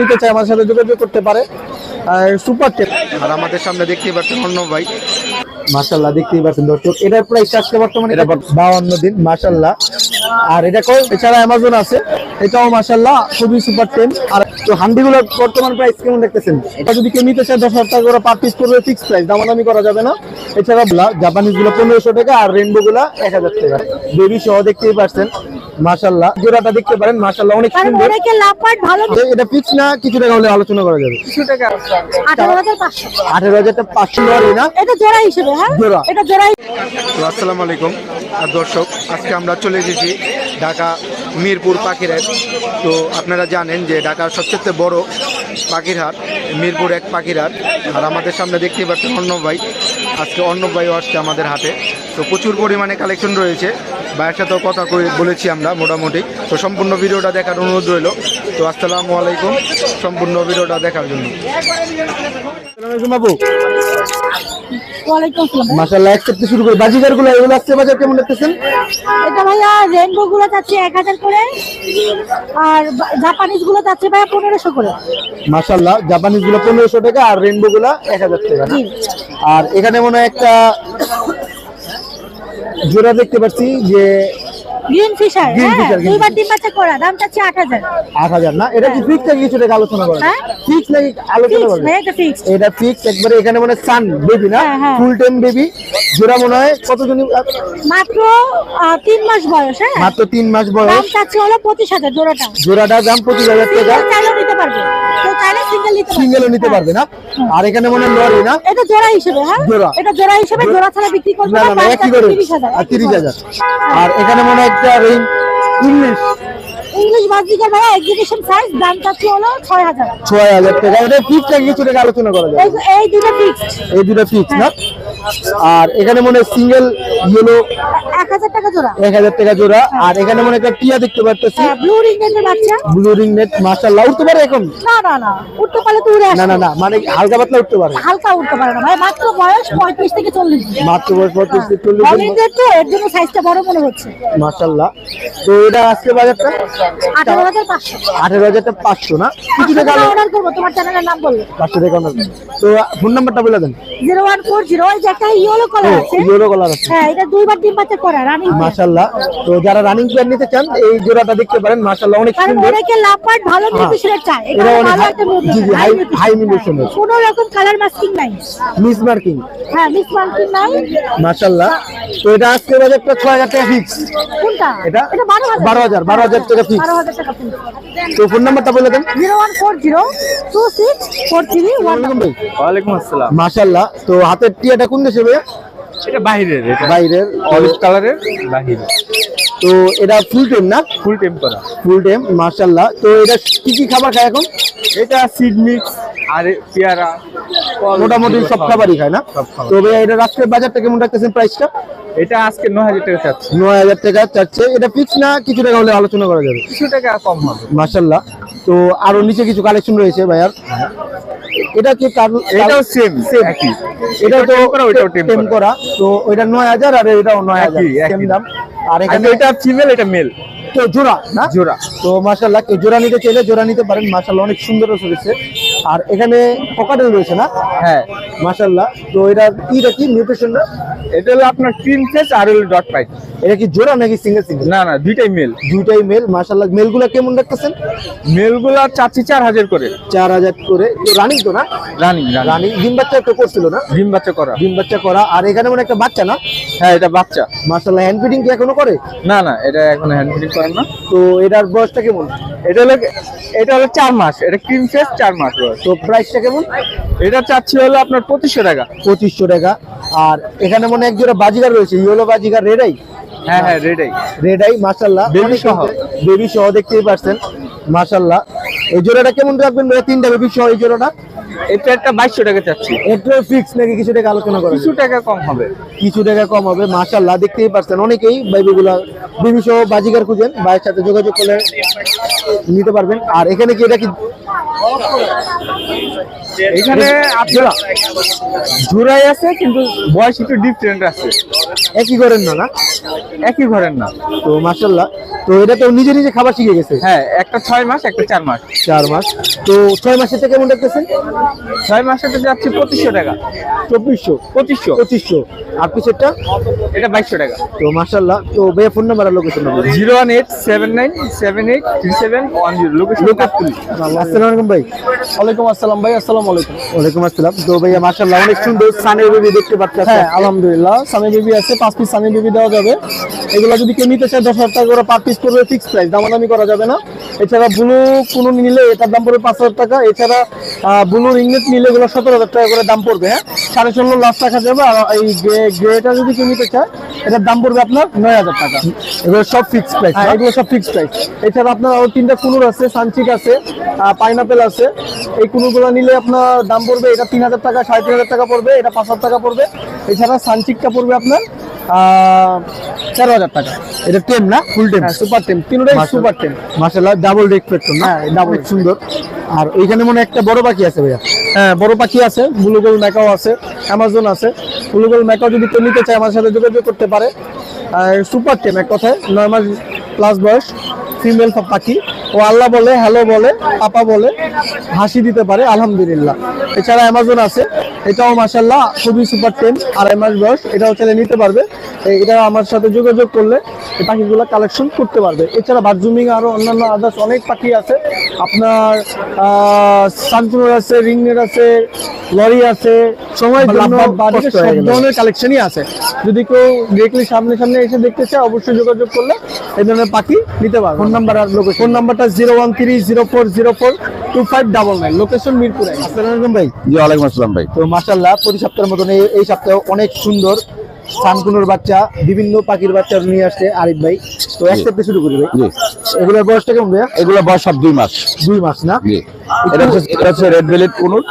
নিতে চায় আমার সাথে যোগাযোগ করতে পারে। Super tape. আর আমাদের সামনে দেখতেই পাচ্ছেন অন্য ভাই, মাশাআল্লাহ দেখতেই পাচ্ছেন দর্শক, এটার প্রাইস আজকে বর্তমানে এটা 52 দিন মাশাআল্লাহ। আর এটা এছাড়া অ্যামাজন আছে, এটাও মাশাআল্লাহ খুবই সুপার টেম। আর তো হান্ডিগুলোর বর্তমান প্রাইস কেমন দেখতেছেন? এটা যদি কেউ নিতে চায় 10,000 টাকা করে পার পিস করবে, ফিক্স প্রাইস, দামাদামি করা যাবে না। এছাড়া জাপানিজ গুলো 1500 টাকা আর রেইনবো গুলা 1000 টাকা। বেবি সহ দেখতেই পাচ্ছেন মাশাআল্লাহ, জোড়াটা দেখতে পারেন মাশাআল্লাহ অনেক সুন্দর। অনেকে লাভবার্ড ভালো, এটা ফিক্স না, কিছু টাকা হলে আলোচনা করা যাবে। কিছু টাকা 18,500 18,500 না, এটা জোড়া হিসেবে। হ্যাঁ জোড়া, এটা জোড়া। আসসালামু আলাইকুম দর্শক, আজকে আমরা চলে এসেছি ঢাকা মিরপুর পাখির হাট। তো আপনারা জানেন যে ঢাকার সবচেয়ে বড় পাখির হাট মিরপুর 1 পাখির হাট। আর আমাদের সামনে দেখতেই পাচ্ছেন অর্ণব ভাই, আজকে অর্ণব ভাইও আসছে আমাদের হাটে। তো প্রচুর পরিমাণে কালেকশন রয়েছে, ভাইয়ের সাথেও কথা বলেছি আমরা মোটামুটি। তো সম্পূর্ণ ভিডিওটা দেখার অনুরোধ রইল। তো আসসালামু আলাইকুম, সম্পূর্ণ ভিডিওটা দেখার জন্য। বাবু মাশাআল্লাহ, এক থেকে শুরু করে বাজিগার গুলো এগুলো আজকে বাজার কেমন দেখতেছেন? এটা ভাইয়া রেইনবো গুলো যাচ্ছে 1000 করে, আর জাপানিজ গুলো যাচ্ছে ভাইয়া 1500 করে। মাশাআল্লাহ, জাপানিজ গুলো 1500 টাকা আর রেইনবো গুলো 1000 টাকা। আর এখানে মনে হয় একটা জোড়া দেখতে পাচ্ছি যে গ্রিন ফিশার, দুইবার ডিম বাচ্চা করা, দাম চাচ্ছে 8000। 8000 না, এটা কি ফিক্স নাকি কিছু টাকা আলোচনা করা? হ্যাঁ ফিক্স নাকি আলোচনা করা? হ্যাঁ এটা ফিক্স, এটা ফিক্স একবারে। এখানে মানে সান বেবি না, ফুল টাইম বেবি জোড়া মনে হয় কতজন? মাত্র 3 মাস বয়স। হ্যাঁ মাত্র 3 মাস বয়স। দাম চাচ্ছে হলো 25,000 জোড়াটা। জোড়াটা দাম 25,000 টাকা। চাইলেও নিতে পারবে, কেউ চাইলে সিঙ্গেলও নিতে পারবে না। আর এখানে মনে হয় লরি না, এটা জোড়া হিসেবে। হ্যাঁ জোড়া, এটা জোড়া হিসেবে, জোড়া ছাড়া বিক্রি করবে না না একই করে 30,000। আর এখানে মনে হয় একটা রেইন ইংলিশ বাজিকার ভাইয়া এক্সিবিশন সাইজ, দাম চাচ্ছে হলো 6,000 টাকা। এটা ফিক্স নাকি কিছু টাকা আলোচনা করা যাবে? এই দুটো ফিক্স, এই দুটো ফিক্স না। আর এখানে মনে হয় সিঙ্গেল ইয়েলো 1000 টাকা জোড়া, 1000 টাকা জোড়া। আর এখানে মনে একটা টিয়া দেখতে পাচ্ছি, ব্লু রিং নেটের বাচ্চা। ব্লু রিং নেট মাশাআল্লাহ, উঠতে পারে এখন? না না না, উঠতে পারলে তো উড়ে আসে। না না না, মানে হালকা পাতলা উঠতে পারে? হালকা উঠতে পারে না ভাই, মাত্র বয়স 35 থেকে 40। মাত্র বয়স 35 থেকে 40। হলিডে তো এর জন্য সাইজটা বড় মনে হচ্ছে মাশাআল্লাহ। তো এটা আজকে বাজারটা 18,500। 18,500 না, কিছু টাকা অর্ডার করব, তোমার চ্যানেলের নাম বললে 500 টাকা অর্ডার। তো ফোন নাম্বারটা বলে দেন। 0140, এই যে একটা ইয়েলো কালার আছে। ইয়েলো কালার আছে, হ্যাঁ এটা দুইবার ডিম বাচ্চা করা রানিং মাশাআল্লাহ। তো যারা রানিং প্লেয়ার নিতে চান এই জোড়াটা দেখতে পারেন মাশাআল্লাহ অনেক কারণ সুন্দর। অনেকে লাভবার্ড ভালো নিউট্রিশনের চায়, এটা ভালো একটা নিউট্রিশন, হাই নিউট্রিশনের, কোনো রকম কালার মাস্কিং নাই, মিস মার্কিং। হ্যাঁ মিস মার্কিং নাই মাশাআল্লাহ। তো এটা আজকে বাজারটা 6000 টাকা ফিক্স। কোনটা? এটা 12,000 টাকা ফিক্স। 12,000 টাকা ফিক্স। তো ফোন নাম্বারটা বলে দেন। 0140264311। ওয়ালাইকুম আসসালাম। মাশাআল্লাহ। তো হাতের টিয়াটা কোন দেশে ভাইয়া? এটা বাইরের, এটা বাইরের অরেঞ্জ কালারের বাইরে। তো এটা ফুল টাইম না? ফুল টেম করা, ফুল টাইম মাশাআল্লাহ। তো এটা কি কি খাবার খায় এখন? এটা সিড মিক্স আর পেয়ারা, মোটামুটি সব খাবারই খায় না? তো ভাইয়া এটা আজকের বাজারটা কেমন রাখতেছেন প্রাইসটা? এটা আজকে 9000 টাকা চাচ্ছি। 9000 টাকা চাচ্ছে। এটা ফিক্স না, কিছু টাকা হলে আলোচনা করা যাবে? কিছু টাকা কম হবে। মাশাআল্লাহ। তো আরো নিচে কিছু কালেকশন রয়েছে ভাইয়ার। এটা কি এটাও সেম একই, এটা তো ওটাও টেম করা। তো ওইটা 9000 আর এটাও 9000 সেম দাম। আর এখানে এটা ফিমেল, এটা মেল। তো জোড়া না? জোড়া। তো মাশাআল্লাহ, কেউ জোড়া নিতে চাইলে জোড়া নিতে পারেন মাশাআল্লাহ, অনেক সুন্দর রয়েছে। আর এখানে পকেটেল রয়েছে না? হ্যাঁ মাশাআল্লাহ। তো এটা কি নিউট্রিশনটা? এটা হলো আপনার ক্রিম ফেস আর হলো ডট পাইট। এটা কি জোড়া নাকি সিঙ্গেল সিঙ্গেল? না না, দুইটাই মেল। দুইটাই মেল মাশাআল্লাহ। মেলগুলো কেমন রাখতেছেন? মেলগুলো চাচ্ছি 4000 করে। 4000 করে। তো রানিং তো না? Running running. ডিম বাচ্চা তো করছিল না? ডিম বাচ্চা করা। ডিম বাচ্চা করা। আর এখানে মনে একটা বাচ্চা না? হ্যাঁ এটা বাচ্চা। মাশাআল্লাহ। হ্যান্ড ফিডিং কি এখনো করে? না না, এটা এখন হ্যান্ড ফিডিং করেন না। তো এটার বয়সটা কেমন? এটা হলো 4 মাস। এটা ক্রিম ফেস 4 মাস বয়স। তো প্রাইসটা কেমন? এটা চাচ্ছি হলো আপনার 2500 টাকা। 2500 টাকা। আর এখানে মনে এক জোড়া বাজিগার রয়েছে, ইয়েলো বাজিগার, রেডাই। হ্যাঁ হ্যাঁ রেডাই। রেডাই মাশাআল্লাহ, বেবি সহ। বেবি সহ দেখতেই পাচ্ছেন মাশাআল্লাহ। এই জোড়াটা কেমন রাখবেন ভাই? 3টা বেবি সহ এই জোড়াটা। এটা একটা 2200 টাকা চাচ্ছি। এটা ফিক্স নাকি কিছু টাকা আলোচনা করা? কিছু টাকা কম হবে। কিছু টাকা কম হবে মাশাআল্লাহ। দেখতেই পাচ্ছেন অনেকেই বেবিগুলা বেবি সহ বাজিগার খুঁজেন, ভাইয়ের সাথে যোগাযোগ করলে নিতে পারবেন। আর এখানে কি এটা কি এখানে আপনার জোড়াই আছে, কিন্তু বয়স একটু ডিফারেন্ট আছে। একই করেন না? একই ঘরের না। তো মাশাআল্লাহ, তো এটা তো নিজে নিজে খাবার শিখে গেছে। হ্যাঁ, একটা 6 মাস, একটা 4 মাস। 4 মাস। তো 6 মাসের থেকে কেমন দেখতেছেন? 6 মাসের যাচ্ছে 2500 টাকা। 2500। আর পিছেরটা এটা 2200 টাকা। তো মাশাআল্লাহ। তো ভাইয়া ফোন নাম্বার আর লোকেশন নাম্বার। 018797810 লোকেশন কাটকুলি। আসসালামু আলাইকুম ভাই। ওয়ালাইকুম আসসালাম ভাই। আসসালামু আলাইকুম। ওয়ালাইকুম আসসালাম। তো ভাইয়া মাশাআল্লাহ অনেক সুন্দর সানের বেবি দেখতে পাচ্ছি। হ্যাঁ, আলহামদুলিল্লাহ সানি বেবি আছে, 5 পিস সানি বেবি দেওয়া যাবে। এগুলো যদি কেউ নিতে চায় 10,000 টাকা করে পার পিস পড়বে, ফিক্স প্রাইস, দামাদামি করা যাবে না। এছাড়া ব্লু কোনো নিলে এটার দাম পড়বে 5,000 টাকা। এছাড়া ব্লু রিংনেট নিলে এগুলো 17,000 টাকা করে দাম পড়বে। হ্যাঁ, 16.5 লাখ টাকা যাবে। আর এই গ্রেটা যদি কেউ নিতে চায় এটার দাম পড়বে আপনার 9,000 টাকা। এগুলো সব ফিক্স প্রাইস। হ্যাঁ, এগুলো সব ফিক্স প্রাইস। এছাড়া আপনার আরো 3টা কুনুর আছে, সানচিক আছে, পাইনাপেল আছে। এই কুনুরগুলো নিলে আপনার দাম পড়বে, এটা 3,000 টাকা, 3,500 টাকা পড়বে, এটা 5,000 টাকা পড়বে। এছাড়া সানচিকটা পড়বে আপনার 13,000 টাকা। এটা টেম না? ফুল টেম? হ্যাঁ, সুপার টেম, তিনটাই সুপার টেম। মাশাআল্লাহ, ডাবল ডেক পেট্রোল না? হ্যাঁ, ডাবল সুন্দর। আর ওইখানে মনে হয় একটা বড় পাখি আছে ভাইয়া। হ্যাঁ, বড় পাখি আছে, ব্লুগোল ম্যাকাও আছে, অ্যামাজন আছে। ব্লুগোল ম্যাকাও যদি কেউ নিতে চায় আমার সাথে যোগাযোগ করতে পারে। সুপার টেম, এক কথায় 9 মাস প্লাস বয়স, ফিমেল পাখি। ও আল্লাহ বলে, হ্যালো বলে, পাপা বলে, হাসি দিতে পারে, আলহামদুলিল্লাহ। এছাড়া অ্যামাজন আছে, এটাও মাশাআল্লাহ খুবই সুপার টেম, 2.5 মাস বয়স, এটাও চাইলে নিতে পারবে। এটা আমার সাথে যোগাযোগ করলে এই পাখিগুলো কালেকশন করতে পারবে। এছাড়া বার্জুমিং আরো অন্যান্য আদার্স অনেক পাখি আছে। আপনার সানকুনোর আছে, রিংনেট আছে, লরি আছে, সময় সব ধরনের কালেকশনই আছে। যদি কেউ ডিরেক্টলি সামনে এসে দেখতে চায় অবশ্যই যোগাযোগ করলে এই ধরনের পাখি নিতে পারবে। ফোন নাম্বার আর লোকেশন। ফোন নাম্বারটা 01304042599, লোকেশন মিরপুরে। আসসালামু আলাইকুম ভাই। জি, ওয়ালাইকুম আসসালাম ভাই। তো মাশাআল্লাহ, প্রতি সপ্তাহের মতন এই সপ্তাহে অনেক সুন্দর সানকুনোর বাচ্চা, বিভিন্ন পাখির বাচ্চা নিয়ে আসছে আরিফ ভাই। তো এক সপ্তাহে শুরু করি ভাই। জি, এগুলোর বয়সটা কেমন ভাইয়া? এগুলো বয়স সব 2 মাস। 2 মাস না? জি, এটা হচ্ছে রেড বেলিট কুনুর।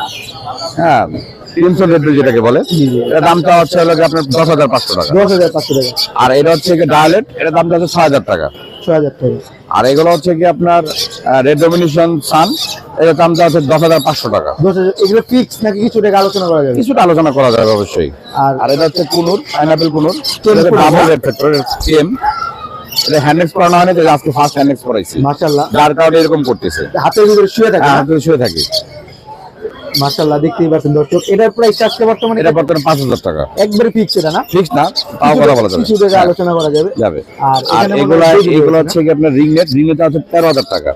হ্যাঁ, ক্রিমসন রেড বেলিট যেটাকে বলে। এর দামটা হচ্ছে হলো আপনার 10,500 টাকা। 10,500 টাকা। আর এটা হচ্ছে কি ডায়ালেট, এটার দামটা হচ্ছে 6,000 টাকা। 6,000 টাকা। আর এগুলো হচ্ছে কি আপনার রেড ডমিনেশন সান, এটার দামটা হচ্ছে 10,500 টাকা। 10,000। এগুলো ফিক্স নাকি কিছু টাকা আলোচনা করা যাবে? কিছুটা আলোচনা করা যাবে অবশ্যই। আর এটা হচ্ছে কুনুর, পাইনাপেল কুনুর, ডাবল রেড ফ্যাক্টর সেম। এটা হ্যান্ডেক্স করানো হয়নি, তো আজকে ফার্স্ট হ্যান্ডেক্স করাইছি। মাশাআল্লাহ, যার কারণে এরকম করতেছে, হাতের ভিতরে শুয়ে থাকে। হাতে শুয়ে থাকে। মাশাআল্লাহ, দেখতেই পাচ্ছেন দর্শক। এটার প্রাইস আজকে বর্তমানে এটা বর্তমানে 5,000 টাকা। একবারে ফিক্স এটা না? ফিক্স না, তাও কথা বলা যাবে। কিছু টাকা আলোচনা করা যাবে। আর এখানে এগুলো মনে হয় এগুলো হচ্ছে কি আপনার রিংনেট আছে 13,000 টাকা।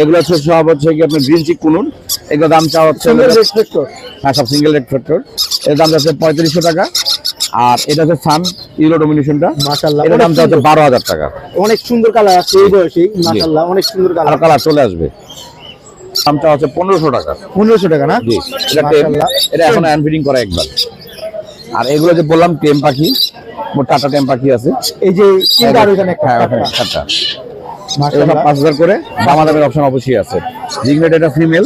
এগুলো হচ্ছে সব হচ্ছে কি আপনার গ্রিন চিক কুনুন। এগুলো দাম চা হচ্ছে সিঙ্গেল রেসপেক্টর। হ্যাঁ, সব সিঙ্গেল রেড ফ্যাক্টর। এর দাম হচ্ছে 3500 টাকা। আর এটা হচ্ছে সান ইউরো ডমিনেশনটা, মাশাআল্লাহ, এর দাম হচ্ছে 12,000 টাকা। অনেক সুন্দর কালার আছে এই বয়সে। মাশাআল্লাহ, অনেক সুন্দর আর কালার। কালার চলে আসবে। দামটা হচ্ছে 1500 টাকা। 1500 টাকা না? জি, এটা টেম, এটা এখন হ্যান্ড ফিডিং করা একবার। আর এগুলো যে বললাম টেম পাখি, মোট 4টা টেম পাখি আছে। এই যে তিনটা আর ওখানে একটা। হ্যাঁ, ওখানে 4টা। এগুলো মাশাআল্লাহ, 5,000 করে। দামাদামের অপশন অবশ্যই আছে। রিংনেট এটা ফিমেল,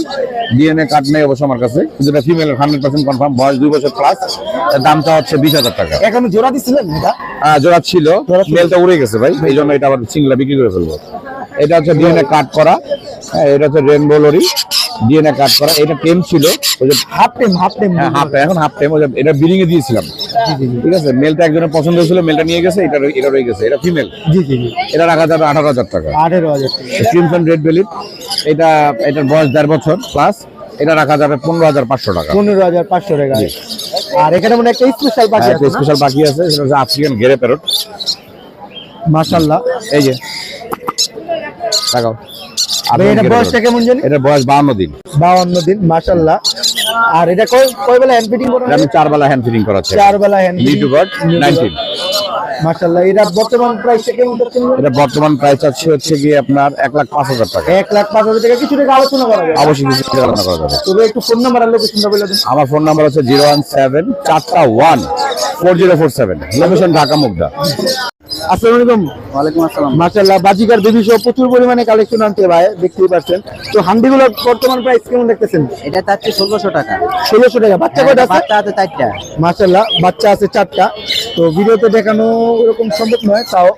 ডিএনএ কার্ড নেই অবশ্য আমার কাছে, কিন্তু এটা ফিমেল 100% কনফার্ম, বয়স 2 বছর প্লাস। এর দামটা হচ্ছে 20,000 টাকা। এখনো জোড়া দিছিলেন এটা? জোড়া ছিল, মেলটা উড়ে গেছে ভাই, এই জন্য এটা আবার সিঙ্গলা বিক্রি করে ফেলবো। এটা হচ্ছে ডিএনএ কার্ড করা। হ্যাঁ, এটা হচ্ছে রেনবো লরি, ডিএনএ কার্ড করা। এটা টেম ছিল, ওই যে হাফ টেম। হ্যাঁ, হাফ টাইম, এখন হাফ টাইম। এটা বিডিং এ দিয়েছিলাম। ঠিক আছে, মেলটা একজনের পছন্দ হয়েছিল, মেলটা নিয়ে গেছে, এটা রয়ে গেছে। এটা ফিমেল, জি। এটা রাখা যাবে 18,000 টাকা। 18,000 টাকা। ক্রিমসন রেড বেলিট, এটার বয়স 1.5 বছর প্লাস। এটা রাখা যাবে 15,500 টাকা। 15,500 টাকা। আর এখানে মনে একটা স্পেশাল পাখি আছে। স্পেশাল পাখি আছে, সেটা হচ্ছে আফ্রিকান গেরে প্যারট। মাশাআল্লাহ, এই যে দেখাও। এটা বয়সটা কেমন জানি? এটা বয়স 52 দিন। 52 দিন। মাশাআল্লাহ। আর এটা কয় বেলা হ্যান্ড ফিটিং করেন? আমি 4 বেলা হ্যান্ড ফিটিং করাচ্ছি। 4 বেলা হ্যান্ড ফিটিং। নিউ টু গড 19। মাশাআল্লাহ, এটা বর্তমান প্রাইসটা কেমন যাচ্ছে? এটা বর্তমান প্রাইস হচ্ছে গিয়ে আপনার 1,05,000 টাকা। 1,05,000 টাকা। কিছু টাকা আলোচনা করা যাবে? অবশ্যই কিছু টাকা আলোচনা করা যাবে। তবে একটু ফোন নাম্বার আর লোকেশনটা বলে দিন। আমার ফোন নাম্বার হচ্ছে 017-401-4047, লোকেশন ঢাকা মুগদা। আসসালামু আলাইকুম। ওয়ালাইকুম আসসালাম। মাশাআল্লাহ, বাজিকার বেবি সহ প্রচুর পরিমাণে কালেকশন আনতে ভাই, দেখতেই পাচ্ছেন। তো হান্ডিগুলোর বর্তমান প্রাইস কেমন দেখতেছেন? এটা চাচ্ছে 1600 টাকা। 1600 টাকা। বাচ্চা কয়টা আছে? বাচ্চা আছে 4টা। মাশাআল্লাহ, বাচ্চা আছে 4টা। তো ভিডিওতে দেখানো এরকম সম্ভব নয়, তাও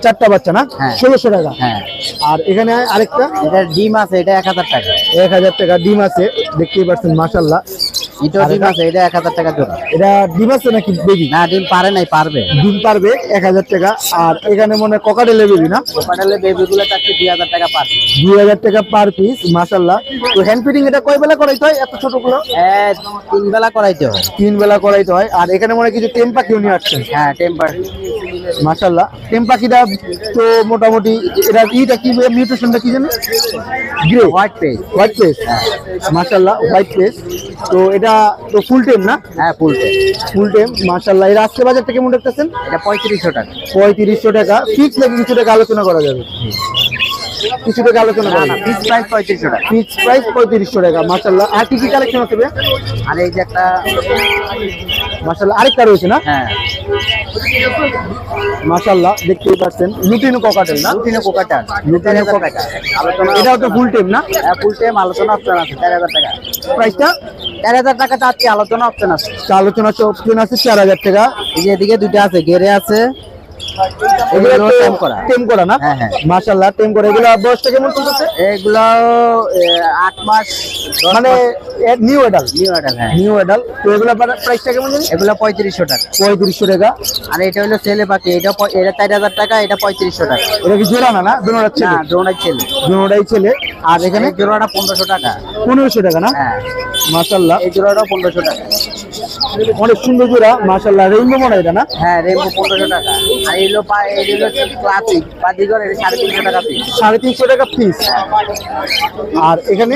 চারটা বাচ্চা না হ্যাঁ। 1600 টাকা। হ্যাঁ, আর এখানে আরেকটা এটা ডিম আছে, এটা 1000 টাকা। 1000 টাকা ডিম আছে, দেখতেই পাচ্ছেন মাশাআল্লাহ। এটাও ডিম আছে, এটা 1000 টাকা জোড়া। এটা ডিম আছে নাকি বেবি? না, ডিম পারে নাই, পারবে। ডিম পারবে 1000 টাকা। আর এখানে মনে হয় ককাটেলের বেবি না, কোপাটালে বেবিগুলো থাকছে 2000 টাকা পার। 2000 টাকা পার পিস মাশাআল্লাহ। তো হ্যান্ড ফিটিং এটা কয় বেলা করাইতে হয় এত ছোটগুলো? 3 বেলা করাইতে হয়। 3 বেলা করাইতে হয়। আর এখানে মনে হয় কিছু টেম পাখিও নিয়ে আসছেন হ্যাঁ, টেম্পার। মাশাআল্লাহ। টেম পাখিটা তো মোটামুটি এটা কি মিউটেশনটা কি জানেন? Grey white page. White pace মাশাআল্লাহ, হোয়াইট পেস। তো এটা তো ফুল টেম না? হ্যাঁ, ফুল টেম। ফুল টেম মাশাআল্লাহ। এর আজকে বাজারটা কেমন রাখতেছেন? এটা 3500 টাকা। 3500 টাকা ফিক্স নাকি কিছু টাকা আলোচনা করা যাবে? কিছু টাকা আলোচনা করা যাবে। ফিক্স প্রাইস 3500 টাকা। ফিক্স প্রাইস 3500 টাকা মাশাআল্লাহ। আর কি কি কালেকশন আছে ভাই? আর এই যে একটা, মাশাআল্লাহ আরেকটা রয়েছে না হ্যাঁ, মাশাআল্লাহ, দেখতেই পাচ্ছেন লুটিনো ককাটেল না? Lutino cockatiel. Lutino cockatiel. আলোচনা, এটাও তো ফুল টেম না? হ্যাঁ, ফুল টাইম। আলোচনা অপশন আছে 4000 টাকা। প্রাইসটা 4000 টাকা চাচ্ছি, আলোচনা অপশন আছে। আলোচনা অপশন আছে 4000 টাকা। এই যে এদিকে দুটো আছে, গেরে আছে। এগুলো এগুলো টেম করা। টেম করা না? হ্যাঁ, হ্যাঁ। মাশাআল্লাহ টেম করা। এগুলো বয়সটা কেমন চলতেছে? এগুলো 8 মাস, মানে নিউ অ্যাডাল্ট। New adult. হ্যাঁ, নিউ অ্যাডাল্ট। তো এগুলো প্রাইসটা কেমন জানি? এগুলো 3500 টাকা। 3500 টাকা। আর এটা হলো ছেলে পাখি, এটা 4000 টাকা, এটা 3500 টাকা। এটা কি জোড়া না? দুটোটা না, ছেলে, জোড়াই ছেলে। দুটোটাই ছেলে। আর এখানে এই জোড়াটা 1500 টাকা। 1500 টাকা না? হ্যাঁ, মাশাআল্লাহ, এই জোড়াটাও 1500 টাকা। অনেক সুন্দর জোড়া মাশাআল্লাহ। রেইনবো মনে হয় এটা না? হ্যাঁ, রেমবো 1500 টাকা। আর এই হলো ক্লাসিক বাজিগর, এটা 350 টাকা পিস। 350 টাকা পিস। আর এখানে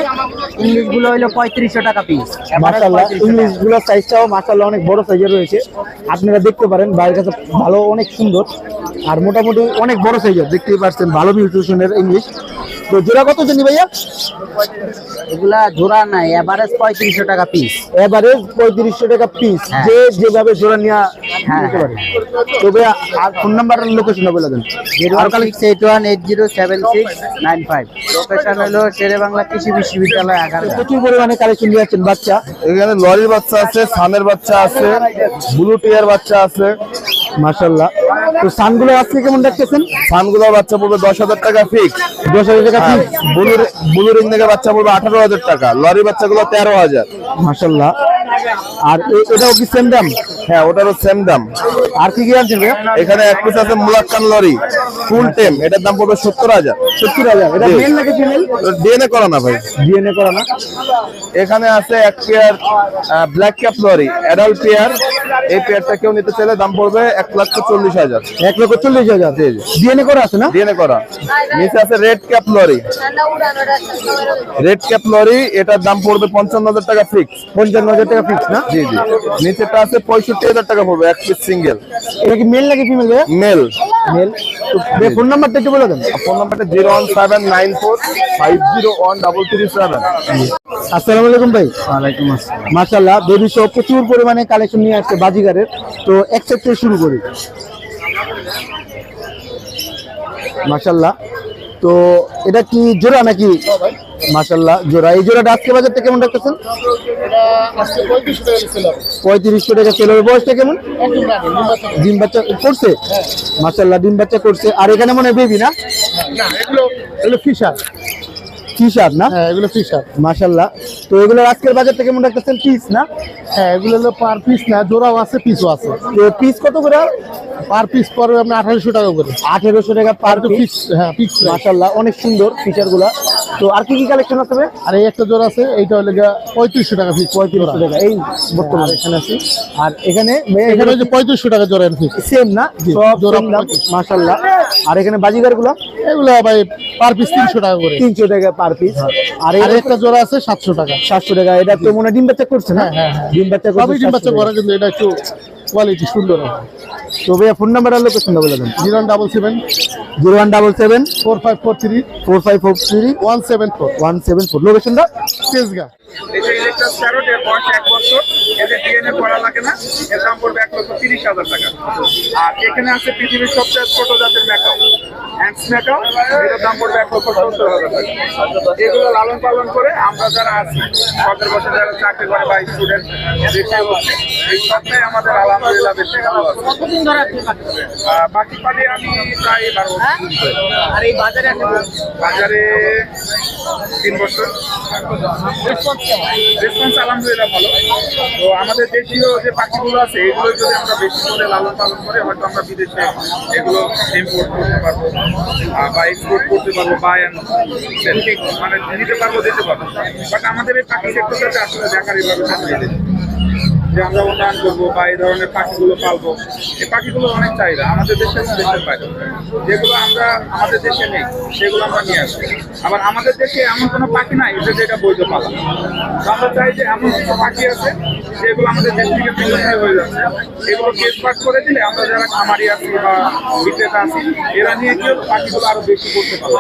ইংলিশ গুলো হলো 3500 টাকা পিস। মাশাআল্লাহ ইংলিশ গুলোর সাইজটাও মাশাআল্লাহ অনেক বড় সাইজের রয়েছে। আপনারা দেখতে পারেন বাইরের কাছে ভালো, অনেক সুন্দর। আর মোটামুটি অনেক বড় সাইজের, দেখতেই পাচ্ছেন ভালো মিউটেশনের ইংলিশ। তো জোড়া কত জানি ভাইয়া? এগুলা জোড়া নাই, এভারেজ 3500 টাকা পিস। এভারেজ 3500 টাকা পিস। হ্যাঁ। যে যেভাবে জোড়া নিয়ে হ্যাঁ, নিতে পারে। তো ভাইয়া আর ফোন নাম্বার লোকেশনটা বলে দেন। 01681807695। লোকেশন হলো শেরে বাংলা কৃষি বিশ্ববিদ্যালয়, আগারগাঁও। প্রচুর পরিমাণে কালেকশন নিয়ে যাচ্ছেন বাচ্চা। এখানে লরির বাচ্চা আছে, সানের বাচ্চা আছে, ব্লু টিয়ার বাচ্চা আছে। মাশাআল্লাহ। তো সানগুলো আজকে কেমন দেখতেছেন? সানগুলোর বাচ্চা পড়বে 10,000 টাকা ফিক্স। 10,000 টাকা পিস। ব্লু রিং থেকে বাচ্চা পড়বে 18,000 টাকা। লরির বাচ্চাগুলো 13,000। মাশাআল্লাহ। আর এটাও কি সেম দাম? হ্যাঁ, ওটারও সেম দাম। আর কি কি আনছেন ভাইয়া? এখানে এক পিস আছে মুলাক্কান লরি ফুল টেম, এটার দাম পড়বে 70,000। 70,000। এটা জি। মেল নাকি ফিমেল? ডিএনএ করা না ভাই। ডিএনএ করা না? এখানে আছে এক pair black cap lory adult pair. এই পেয়ারটা কেউ নিতে চাইলে দাম পড়বে 1,40,000। 1,40,000। জি জি, ডিএনএ করা আছে না? ডিএনএ করা। নিচে আছে red cap lory. Red cap lory, এটার দাম পড়বে 55,000 টাকা ফিক্স। 55,000 টাকা ফিক্স না? জি জি। নিচেটা আছে 65,000 টাকা পড়বে এক পিস সিঙ্গেল। এটা কি মেল নাকি ফিমেল ভাইয়া? মেল। মেল। তো ফোন নাম্বারটা একটু বলে দেন। ফোন নাম্বারটা 01794501337। আসসালামু আলাইকুম ভাই। ওয়ালাইকুম আসসালাম। মাশাআল্লাহ বেবি সব প্রচুর পরিমাণে কালেকশন নিয়ে আসছে বাজিগারের। তো এক সেট থেকে শুরু করি। মাশাআল্লাহ। তো এটা কি জোড়া নাকি? মাশাআল্লাহ জোড়া। এই জোড়াটা আজকে বাজারটা কেমন রাখতেছেন? 3500 টাকা সেল হবে। বয়সটা কেমন? ডিম বাচ্চা করছে? মাশাআল্লাহ ডিম বাচ্চা করছে। আর এখানে মনে হয় বেবি না? এগুলো ফিশার। ফিশার না? হ্যাঁ, এগুলো ফিশার। মাশাআল্লাহ। তো এগুলো আজকের বাজারটা কেমন রাখতেছেন? পিস না? হ্যাঁ, এগুলো হলো পার পিস না, জোড়াও আছে, পিসও আছে। তো পিস কত করে? পার পিস পড়বে আপনার 2800 টাকা করে। 1800 টাকা পার পিস। ফিক্স। হ্যাঁ, ফিক্স। মাশাআল্লাহ অনেক সুন্দর ফিচার গুলা। তো আর কি কি কালেকশন আছে? আর এই একটা জোড়া আছে, এইটা হলো গিয়া 3500 টাকা ফিক্স। 3500 টাকা এই বর্তমানে এখানে আছে। আর এখানে এখানে যে 3500 টাকা জোড়া ফিক্স। সেম না? সব জোড়া সেম দাম। মাশাআল্লাহ। আর এখানে বাজিগার গুলো এগুলো ভাই পার পিস 300 টাকা করে। 300 টাকা পার পিস। আর আর একটা জোড়া আছে 700 টাকা। 700 টাকা। এটা তো মনে হয় ডিম বাচ্চা করছে না? হ্যাঁ, হ্যাঁ, হ্যাঁ। ডিম বাচ্চা করছে। সবই ডিম বাচ্চা করে, কিন্তু এটা একটু কোয়ালিটি সুন্দর। তো ভাইয়া ফোন নাম্বার আর লোকেশনটা বলে দেন। 0177 0177 4543 4543 174 174। লোকেশনটা তেজগাঁ। এটা স্যারোট, এর বয়স 1 বছর, এদের ডিএনএ করা লাগে না, এর দাম পড়বে 1,30,000 টাকা। আর এখানে আছে পৃথিবীর সবচেয়ে ছোট জাতের ম্যাকাও, হ্যান্ডস ম্যাকাও, এটার দাম পড়বে 1,70,000 টাকা। এগুলো লালন পালন করে আমরা যারা আছি, 17 বছর যারা চাকরি করে বা স্টুডেন্ট, এই সবটাই আমাদের আলহামদুলিল্লাহ বেশ ভালো আছে। কতদিন ধরে আপনি পাখি করেন? বাকি পালে আমি প্রায় 12 বছর হ্যাঁ? ধরে করি। আর এই বাজারে এখন বাজারে 3 বছর। রেসপন্স কেমন? রেসপন্স আলহামদুলিল্লাহ ভালো। তো আমাদের দেশীয় যে পাখিগুলো আছে এগুলো যদি আমরা বেশি করে লালন পালন করে হয়তো আমরা বিদেশে এগুলো ইম্পোর্ট করতে পারবো বা এক্সপোর্ট করতে পারবো বা মানে নিতে পারবো, দিতে পারবো। বাট আমাদের এই পাখি সেক্টরটাতে আসলে দেখার এইভাবে চাকরি যে আমরা উন্নয়ন করবো বা এই ধরনের পাখিগুলো পালবো, এই পাখিগুলো অনেক চাহিদা আমাদের দেশে, দেশের বাইরে। যেগুলো আমরা আমাদের দেশে নেই সেগুলো আমরা নিয়ে আসি। আবার আমাদের দেশে এমন কোনো পাখি নাই যে যেটা বৈধ পালা। তো আমরা চাই যে এমন কিছু পাখি আছে যেগুলো আমাদের দেশ থেকে বিলুপ্ত হয়ে যাচ্ছে, এগুলো কেস পাট করে দিলে আমরা যারা খামারি আছি বা বিক্রেতা আছি এরা নিয়ে গিয়ে পাখিগুলো আরো বেশি করতে পারবো।